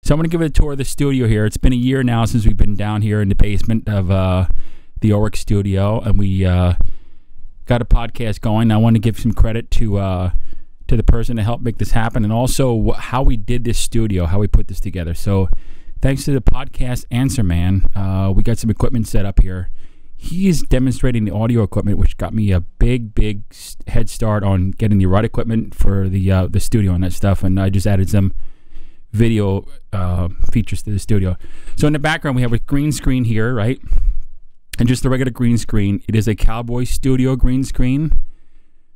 So I'm going to give it a tour of the studio here. It's been a year now since we've been down here in the basement of the Oric studio, and we got a podcast going. I want to give some credit to the person that helped make this happen, and also how we did this studio, how we put this together. So thanks to the podcast Answer Man, we got some equipment set up here. He's demonstrating the audio equipment, which got me a big head start on getting the right equipment for the studio and that stuff, and I just added some video features to the studio. So in the background we have a green screen here, right? And just a regular green screen. It is a Cowboy Studio green screen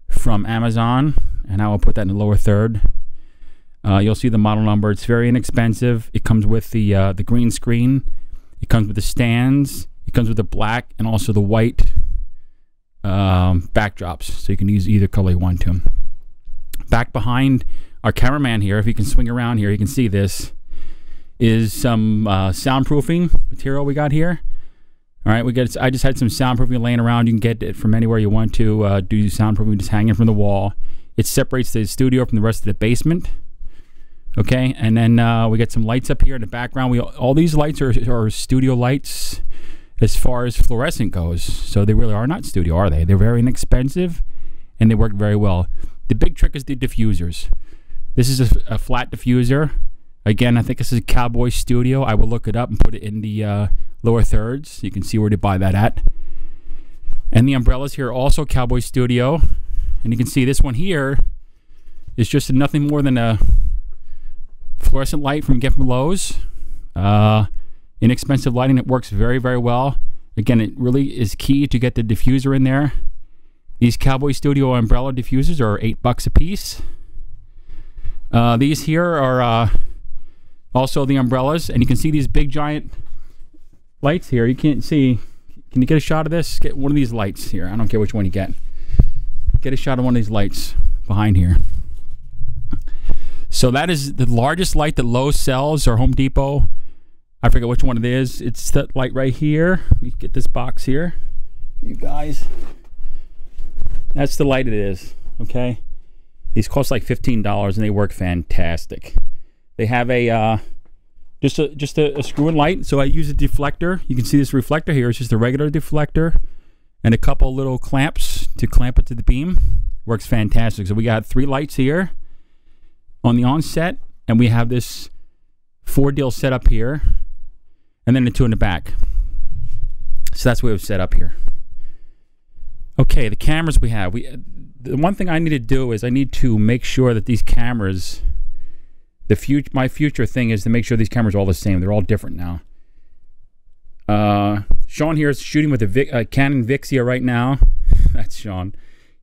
from Amazon, and I will put that in the lower third. You'll see the model number. It's very inexpensive. It comes with the green screen. It comes with the stands. It comes with the black and also the white backdrops, so you can use either color you want to. Back behind our cameraman here, if you can swing around here, you can see this is some soundproofing material we got here. All right, I just had some soundproofing laying around. You can get it from anywhere you want to do soundproofing, just hanging from the wall. It separates the studio from the rest of the basement. Okay, and then we got some lights up here in the background. All these lights are studio lights as far as fluorescent goes. So they really are not studio, are they? They're very inexpensive, and they work very well. The big trick is the diffusers. This is a flat diffuser. Again, I think this is a Cowboy Studio. I will look it up and put it in the lower thirds. You can see where to buy that at. And the umbrellas here are also Cowboy Studio. And you can see this one here is just nothing more than a fluorescent light from Lowe's. Inexpensive lighting. It works very well. Again, it really is key to get the diffuser in there. These Cowboy Studio umbrella diffusers are $8 a piece. These here are also the umbrellas, and you can see these big giant lights here. You can't see. Can you get a shot of this? Get one of these lights here. I don't care which one you get. Get a shot of one of these lights behind here. So that is the largest light that Lowe's sells, or Home Depot. I forget which one it is. It's that light right here. Let me get this box here, you guys. That's the light it is. Okay. These cost like $15, and they work fantastic. They have a just a screw-in light. So I use a deflector. You can see this reflector here. It's just a regular deflector, and a couple little clamps to clamp it to the beam. Works fantastic. So we got 3 lights here on the onset, and we have this 4-deal setup here, and then the 2 in the back. So that's what we've set up here. Okay, the cameras we have. The one thing I need to do is I need to make sure that these cameras, my future thing is to make sure these cameras are all the same. They're all different now. Sean here is shooting with a Canon Vixia right now. That's Sean.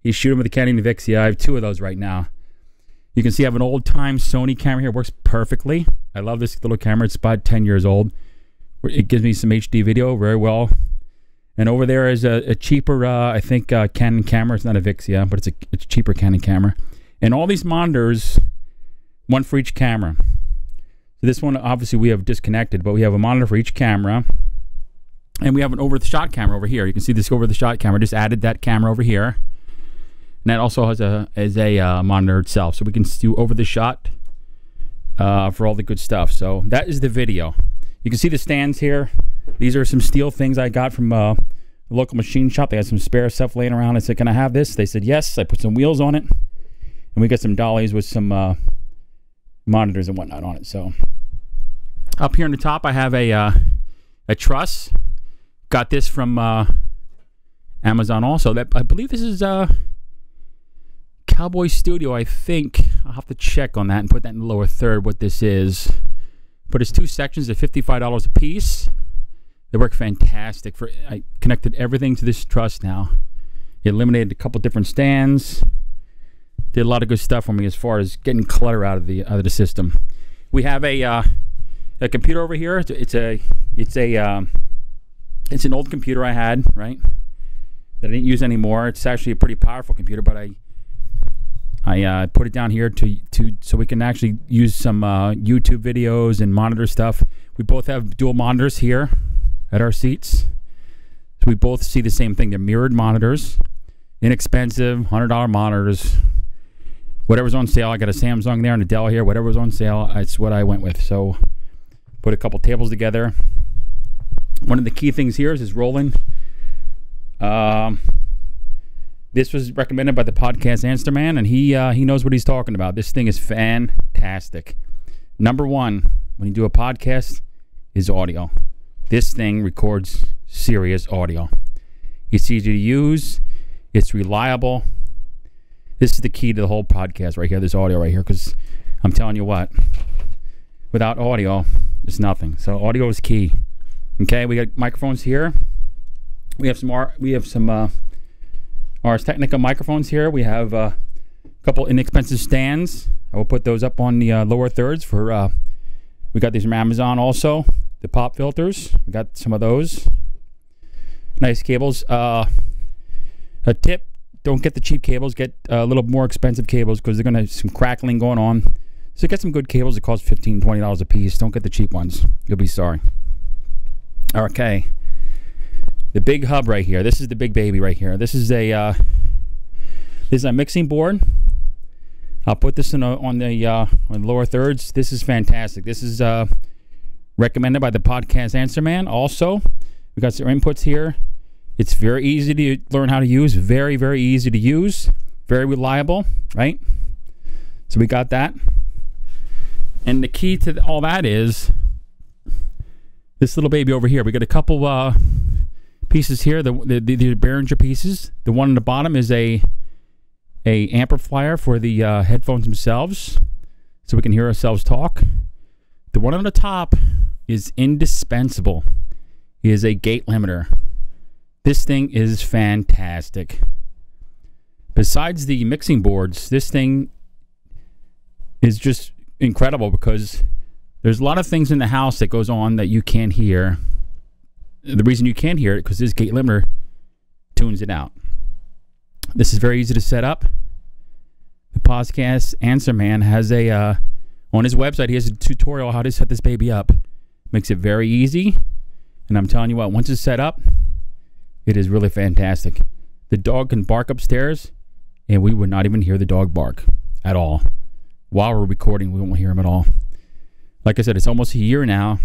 He's shooting with a Canon Vixia. I have 2 of those right now. You can see I have an old-time Sony camera here. It works perfectly. I love this little camera. It's about 10 years old. It gives me some HD video very well. And over there is a cheaper, I think, Canon camera. It's not a Vixia, but it's a cheaper Canon camera. And all these monitors, one for each camera. So this one, obviously, we have disconnected, but we have a monitor for each camera. And we have an over-the-shot camera over here. You can see this over-the-shot camera. Just added that camera over here. And that also has a monitor itself. So we can do over-the-shot for all the good stuff. So that is the video. You can see the stands here. These are some steel things I got from a local machine shop. They had some spare stuff laying around. I said, can I have this? They said yes. I put some wheels on it. And we got some dollies with some monitors and whatnot on it. So up here on the top, I have a truss. Got this from Amazon also. I believe this is Cowboy Studio, I think. I'll have to check on that and put that in the lower third what this is. But it's 2 sections at $55 a piece. They work fantastic. I connected everything to this truss now. It eliminated a couple different stands. Did a lot of good stuff for me as far as getting clutter out of the system. We have a computer over here. It's an old computer I had, right, that I didn't use anymore. It's actually a pretty powerful computer, but I put it down here so we can actually use some YouTube videos and monitor stuff. We both have dual monitors here at our seats, so we both see the same thing. They're mirrored monitors, inexpensive $100 monitors. Whatever's on sale. I got a Samsung there and a Dell here. Whatever was on sale, it's what I went with. So Put a couple tables together. One of the key things here is rolling. This was recommended by the podcast Answer Man, and he knows what he's talking about. This thing is fantastic. Number one, when you do a podcast, is audio. This thing records serious audio. It's easy to use. It's reliable. This is the key to the whole podcast right here, this audio right here, because I'm telling you what, without audio, there's nothing. So audio is key. Okay, we got microphones here. We have some Ars Technica microphones here. We have a couple inexpensive stands. I will put those up on the lower thirds for. We got these from Amazon also. The pop filters. We got some of those. Nice cables. A tip: don't get the cheap cables. Get a little more expensive cables because they're gonna have some crackling going on. So get some good cables that cost $15, $20 a piece. Don't get the cheap ones. You'll be sorry. Okay. The big hub right here. This is the big baby right here. This is a mixing board. I'll put this on the lower thirds. This is fantastic. This is recommended by the podcast Answer Man. Also, we got some inputs here. It's very easy to learn how to use. Very, very easy to use. Very reliable, right? So we got that. And the key to all that is this little baby over here. We got a couple pieces here. The Behringer pieces. The one on the bottom is a amplifier for the headphones themselves, so we can hear ourselves talk. The one on the top is indispensable. It is a gate limiter. This thing is fantastic. Besides the mixing boards, this thing is just incredible because there's a lot of things in the house that goes on that you can't hear. The reason you can't hear it because this gate limiter tunes it out. This is very easy to set up. The podcast Answer Man has on his website, he has a tutorial how to set this baby up. Makes it very easy. And I'm telling you what, once it's set up, it is really fantastic. The dog can bark upstairs, and we would not even hear the dog bark at all. While we're recording, we won't hear him at all. Like I said, it's almost a year now.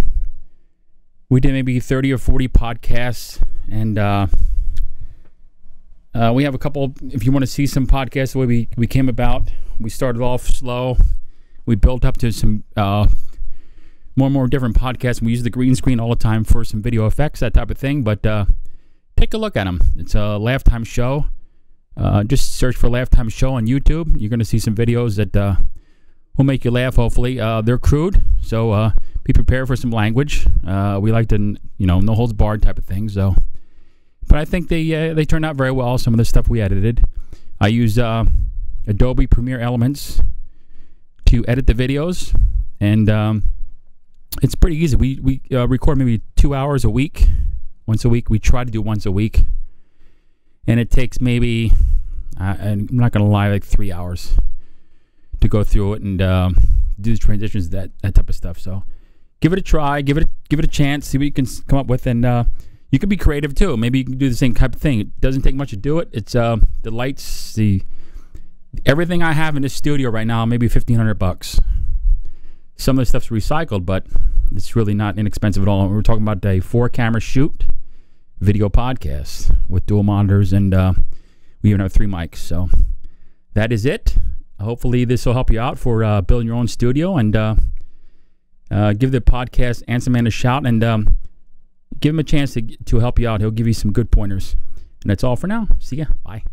We did maybe 30 or 40 podcasts, and we have a couple. If you want to see some podcasts, the way we came about, we started off slow. We built up to some more and more different podcasts. We use the green screen all the time for some video effects, that type of thing. But take a look at them. It's a Laugh Time Show. Just search for Laugh Time Show on YouTube. You're going to see some videos that will make you laugh, hopefully. They're crude, so be prepared for some language. We like to, no holds barred type of thing. So, but I think they turned out very well. Some of the stuff we edited. I use Adobe Premiere Elements to edit the videos, and it's pretty easy. We record maybe 2 hours a week, once a week. We try to do once a week, and it takes maybe I'm not gonna lie, like 3 hours to go through it and do the transitions, that type of stuff. So give it a try, give it a chance, see what you can come up with, and you can be creative too. Maybe you can do the same type of thing. It doesn't take much to do it. It's the lights, everything I have in this studio right now, maybe $1,500. Some of the stuff's recycled, but it's really not inexpensive at all. We're talking about a 4-camera shoot video podcast with dual monitors, and we even have 3 mics. So that is it. Hopefully this will help you out for building your own studio, and give the podcast Answer Man a shout, and give him a chance to help you out. He'll give you some good pointers. And that's all for now. See ya. Bye.